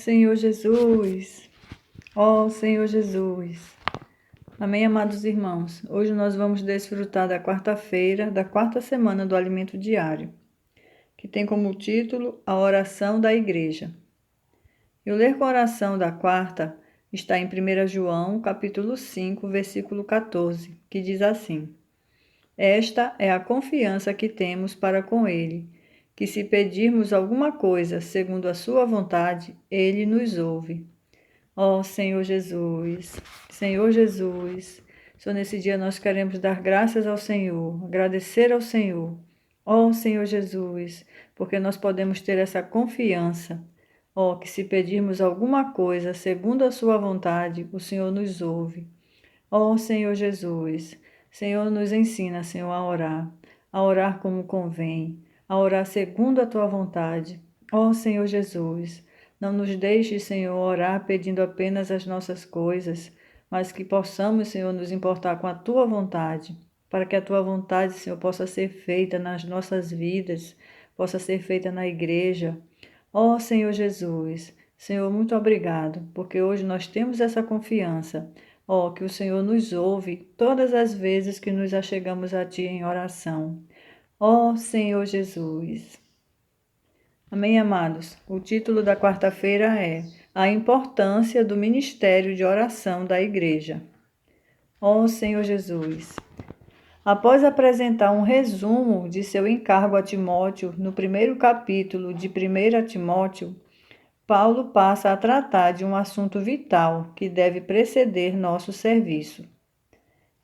Senhor Jesus, ó Senhor Jesus. Amém, amados irmãos. Hoje nós vamos desfrutar da quarta-feira, da quarta semana do Alimento Diário, que tem como título a oração da igreja. E o ler com a oração da quarta está em 1 João, capítulo 5, versículo 14, que diz assim: Esta é a confiança que temos para com Ele, que se pedirmos alguma coisa segundo a sua vontade, Ele nos ouve. Ó Senhor Jesus, Senhor Jesus, só nesse dia nós queremos dar graças ao Senhor, agradecer ao Senhor. Ó Senhor Jesus, porque nós podemos ter essa confiança. Ó, que se pedirmos alguma coisa segundo a sua vontade, o Senhor nos ouve. Ó Senhor Jesus, Senhor, nos ensina, Senhor, a orar como convém, a orar segundo a tua vontade. Ó Senhor Jesus, não nos deixes, Senhor, orar pedindo apenas as nossas coisas, mas que possamos, Senhor, nos importar com a tua vontade, para que a tua vontade, Senhor, possa ser feita nas nossas vidas, possa ser feita na igreja. Ó Senhor Jesus, Senhor, muito obrigado, porque hoje nós temos essa confiança. Ó, que o Senhor nos ouve todas as vezes que nos achegamos a Ti em oração. Ó Senhor Jesus. Amém, amados? O título da quarta-feira é A Importância do Ministério de Oração da Igreja. Ó Senhor Jesus. Após apresentar um resumo de seu encargo a Timóteo no primeiro capítulo de 1 Timóteo, Paulo passa a tratar de um assunto vital que deve preceder nosso serviço.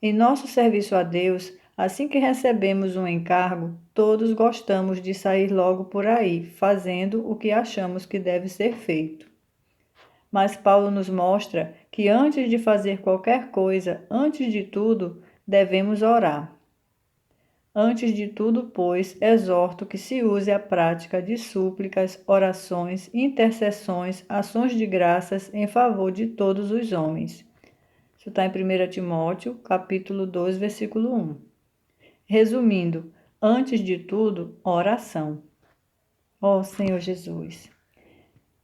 Em nosso serviço a Deus, assim que recebemos um encargo, todos gostamos de sair logo por aí, fazendo o que achamos que deve ser feito. Mas Paulo nos mostra que antes de fazer qualquer coisa, antes de tudo, devemos orar. Antes de tudo, pois, exorto que se use a prática de súplicas, orações, intercessões, ações de graças em favor de todos os homens. Isso está em 1 Timóteo, capítulo 2, versículo 1. Resumindo, antes de tudo, oração. Ó Senhor Jesus.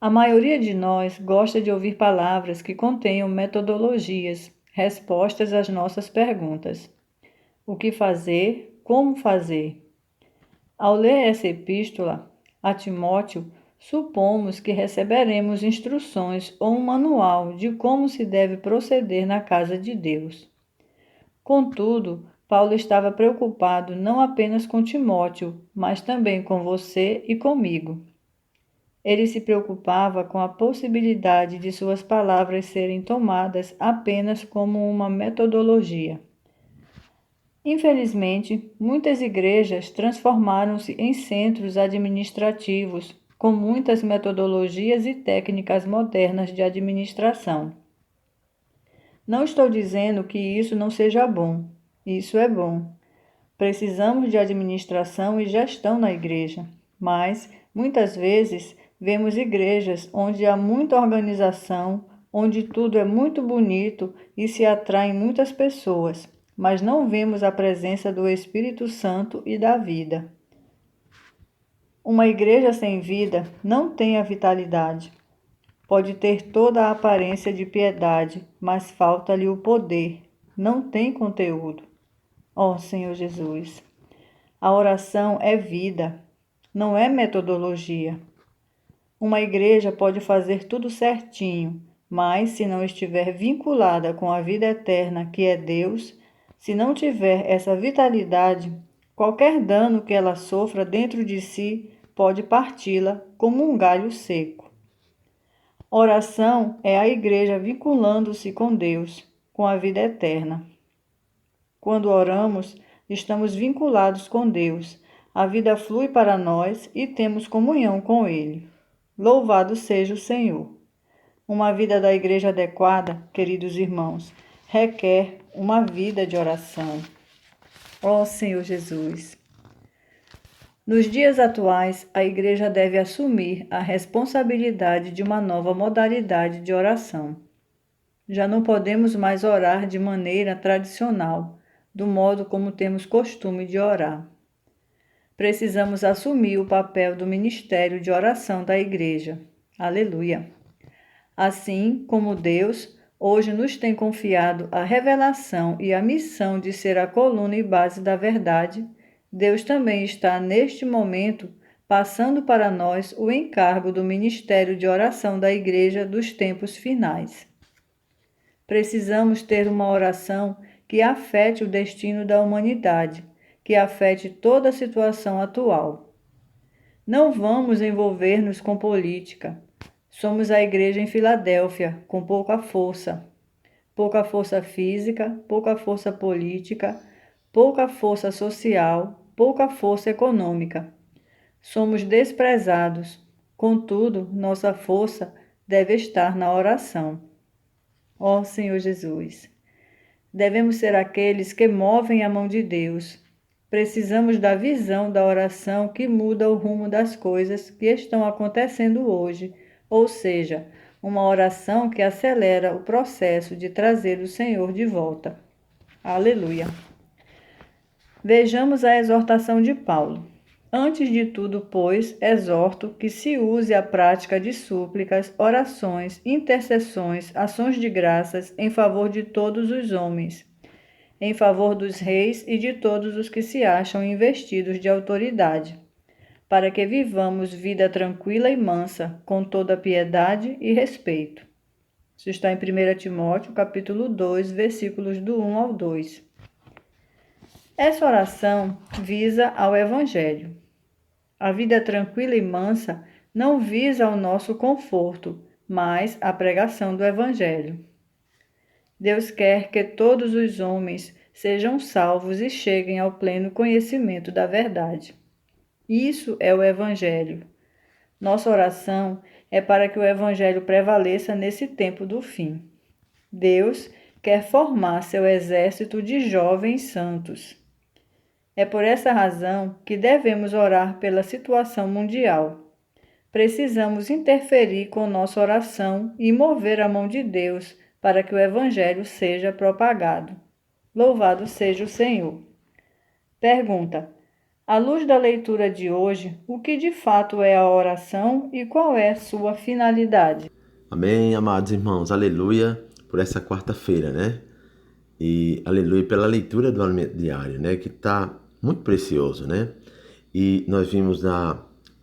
A maioria de nós gosta de ouvir palavras que contenham metodologias, respostas às nossas perguntas. O que fazer? Como fazer? Ao ler essa epístola a Timóteo, supomos que receberemos instruções ou um manual de como se deve proceder na casa de Deus. Contudo, Paulo estava preocupado não apenas com Timóteo, mas também com você e comigo. Ele se preocupava com a possibilidade de suas palavras serem tomadas apenas como uma metodologia. Infelizmente, muitas igrejas transformaram-se em centros administrativos com muitas metodologias e técnicas modernas de administração. Não estou dizendo que isso não seja bom. Isso é bom. Precisamos de administração e gestão na igreja, mas, muitas vezes, vemos igrejas onde há muita organização, onde tudo é muito bonito e se atraem muitas pessoas, mas não vemos a presença do Espírito Santo e da vida. Uma igreja sem vida não tem a vitalidade. Pode ter toda a aparência de piedade, mas falta-lhe o poder, não tem conteúdo. Ó Senhor Jesus, a oração é vida, não é metodologia. Uma igreja pode fazer tudo certinho, mas se não estiver vinculada com a vida eterna que é Deus, se não tiver essa vitalidade, qualquer dano que ela sofra dentro de si pode parti-la como um galho seco. Oração é a igreja vinculando-se com Deus, com a vida eterna. Quando oramos, estamos vinculados com Deus. A vida flui para nós e temos comunhão com Ele. Louvado seja o Senhor. Uma vida da igreja adequada, queridos irmãos, requer uma vida de oração. Ó Senhor Jesus. Nos dias atuais, a igreja deve assumir a responsabilidade de uma nova modalidade de oração. Já não podemos mais orar de maneira tradicional, do modo como temos costume de orar. Precisamos assumir o papel do ministério de oração da igreja. Aleluia! Assim como Deus hoje nos tem confiado a revelação e a missão de ser a coluna e base da verdade, Deus também está, neste momento, passando para nós o encargo do ministério de oração da Igreja dos tempos finais. Precisamos ter uma oração que afete o destino da humanidade, que afete toda a situação atual. Não vamos envolver-nos com política. Somos a igreja em Filadélfia, com pouca força física, pouca força política, pouca força social, pouca força econômica. Somos desprezados, contudo, nossa força deve estar na oração. Ó Senhor Jesus, devemos ser aqueles que movem a mão de Deus. Precisamos da visão da oração que muda o rumo das coisas que estão acontecendo hoje, ou seja, uma oração que acelera o processo de trazer o Senhor de volta. Aleluia. Vejamos a exortação de Paulo. Antes de tudo, pois, exorto que se use a prática de súplicas, orações, intercessões, ações de graças em favor de todos os homens, em favor dos reis e de todos os que se acham investidos de autoridade, para que vivamos vida tranquila e mansa, com toda piedade e respeito. Isso está em 1 Timóteo, capítulo 2, versículos do 1 ao 2. Essa oração visa ao Evangelho. A vida tranquila e mansa não visa ao nosso conforto, mas a pregação do Evangelho. Deus quer que todos os homens sejam salvos e cheguem ao pleno conhecimento da verdade. Isso é o Evangelho. Nossa oração é para que o Evangelho prevaleça nesse tempo do fim. Deus quer formar seu exército de jovens santos. É por essa razão que devemos orar pela situação mundial. Precisamos interferir com nossa oração e mover a mão de Deus para que o Evangelho seja propagado. Louvado seja o Senhor. Pergunta: à luz da leitura de hoje, o que de fato é a oração e qual é a sua finalidade? Amém, amados irmãos. Aleluia por essa quarta-feira, né? E aleluia pela leitura do alimento diário, né? Que está muito precioso, né? E nós vimos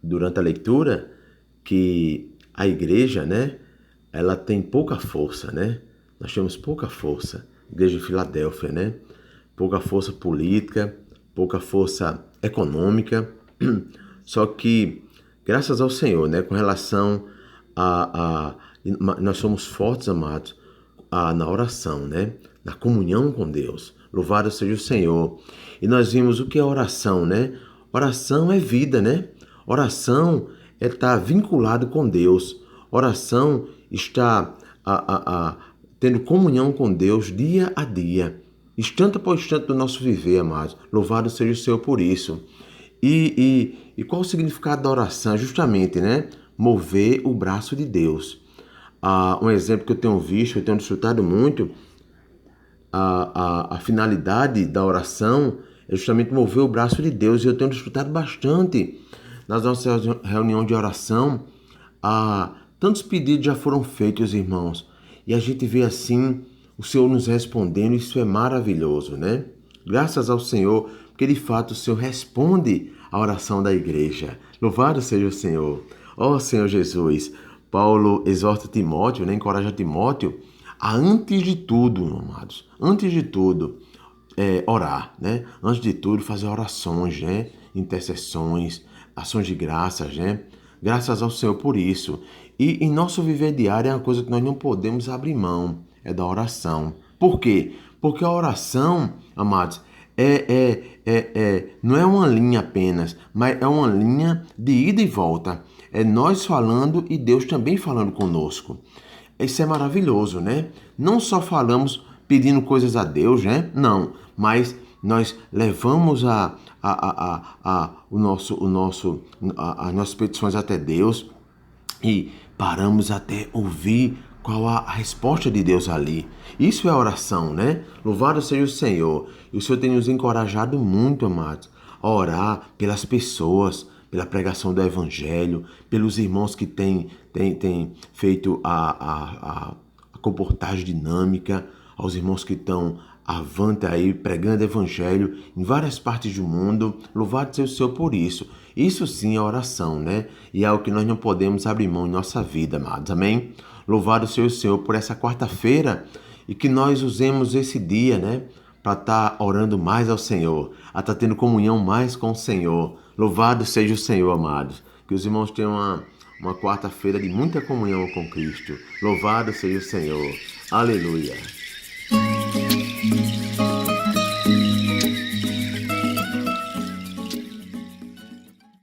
durante a leitura que a igreja, né? Ela tem pouca força, né? Nós temos pouca força. Igreja de Filadélfia, né? Pouca força política, pouca força econômica. Só que, graças ao Senhor, né? Com relação nós somos fortes, amados, na oração, né? Na comunhão com Deus. Louvado seja o Senhor. E nós vimos o que é oração, né? Oração é vida, né? Oração é estar vinculado com Deus. Oração está tendo comunhão com Deus dia a dia. Instante após instante do nosso viver, amados. Louvado seja o Senhor por isso. E qual o significado da oração? Justamente, né? Mover o braço de Deus. Um exemplo que eu tenho visto, eu tenho desfrutado muito, a finalidade da oração é justamente mover o braço de Deus. E eu tenho desfrutado bastante nas nossas reuniões de oração. Tantos pedidos já foram feitos, irmãos. E a gente vê assim o Senhor nos respondendo. Isso é maravilhoso, né? Graças ao Senhor, porque de fato o Senhor responde à oração da igreja. Louvado seja o Senhor. Ó Senhor Jesus, Paulo exorta Timóteo, né? Encoraja Timóteo a, antes de tudo, amados, antes de tudo, orar, né? Antes de tudo, fazer orações, né? Intercessões, ações de graças, né? Graças ao Senhor por isso. E em nosso viver diário é uma coisa que nós não podemos abrir mão, é da oração. Por quê? Porque a oração, amados, não é uma linha apenas, mas é uma linha de ida e volta. É nós falando e Deus também falando conosco. Isso é maravilhoso, né? Não só falamos pedindo coisas a Deus, né? Não, mas nós levamos as nossas petições até Deus e paramos até ouvir qual a resposta de Deus ali. Isso é oração, né? Louvado seja o Senhor. E o Senhor tem nos encorajado muito, amados, a orar pelas pessoas, pela pregação do Evangelho, pelos irmãos que têm feito a comportagem dinâmica, aos irmãos que estão avante aí, pregando Evangelho em várias partes do mundo. Louvado seja o Senhor por isso. Isso sim é oração, né? E é algo que nós não podemos abrir mão em nossa vida, amados. Amém? Louvado seja o Senhor por essa quarta-feira e que nós usemos esse dia, né? Para estar orando mais ao Senhor, a estar tendo comunhão mais com o Senhor. Louvado seja o Senhor, amados. Que os irmãos tenham uma quarta-feira de muita comunhão com Cristo. Louvado seja o Senhor. Aleluia.